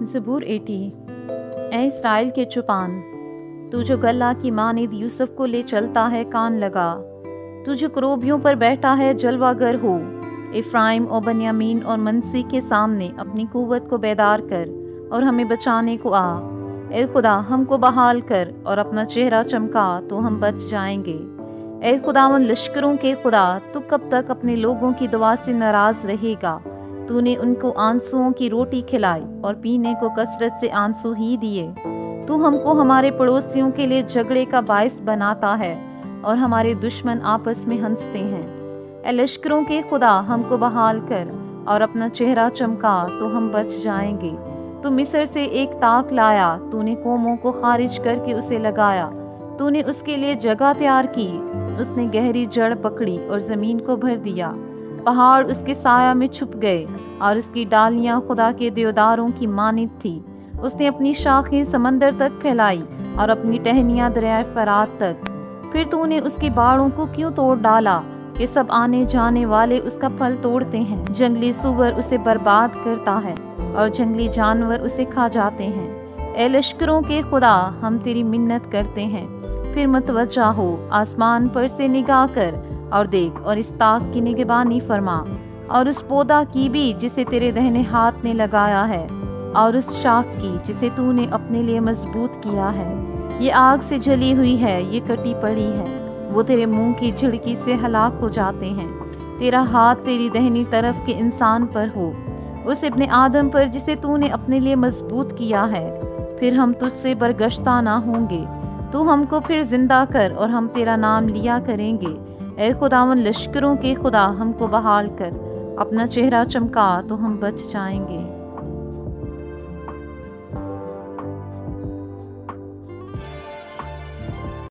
ज़बूर 80। ए Israel के Choopan, तू जो गल्ला की मानिद यूसुफ को ले चलता है कान लगा। तू जो क्रोबियों पर बैठा है जलवागर हो। इफ्राइम और बन्यामीन और मनसी के सामने अपनी कुव्वत को बेदार कर और हमें बचाने को आ। ए खुदा, हमको बहाल कर और अपना चेहरा चमका तो हम बच जाएंगे। ए खुदावन लश्करों के खुदा, तू कब तक अपने लोगों की दुआ से नाराज रहेगा? तूने उनको आंसुओं की रोटी खिलाई और पीने को कसरत से आंसू ही दिए। तू हमको हमारे पड़ोसियों के लिए झगड़े का बायस बनाता है और हमारे दुश्मन आपस में हंसते हैं। ए लश्करों के खुदा, हमको बहाल कर और अपना चेहरा चमका तो हम बच जाएंगे। तू मिस्र से एक ताक लाया, तूने कौमों को खारिज करके उसे लगाया। तूने उसके लिए जगह तैयार की, उसने गहरी जड़ पकड़ी और जमीन को भर दिया। पहाड़ उसके साया में छुप गए और उसकी डालियां खुदा के देवदारों की मानित थी। उसने अपनी शाखें समंदर तक फैलाई और अपनी टहनियां दरिया फरात तक। फिर तूने उसकी बाड़ों को क्यों तोड़ डाला कि सब आने जाने वाले उसका फल तोड़ते हैं? जंगली सुअर उसे बर्बाद करता है और जंगली जानवर उसे खा जाते हैं। ए लश्करों के खुदा, हम तेरी मिन्नत करते हैं, फिर मतवज्जा हो। आसमान पर से निगाह कर और देख और इस ताक की निगहबानी फरमा और उस पौधा की भी जिसे तेरे दाहिने हाथ ने लगाया है और उस शाख की जिसे तूने अपने लिए मजबूत किया है। ये आग से जली हुई है, ये कटी पड़ी है, वो तेरे मुंह की झिड़की से हलाक हो जाते हैं। तेरा हाथ तेरी दाहिनी तरफ के इंसान पर हो, उस इब्ने आदम पर जिसे तूने अपने लिए मजबूत किया है। फिर हम तुझसे बरगश्ता ना होंगे। तू हमको फिर जिंदा कर और हम तेरा नाम लिया करेंगे। ए खुदावन लश्करों के खुदा, हमको बहाल कर, अपना चेहरा चमका तो हम बच जाएंगे।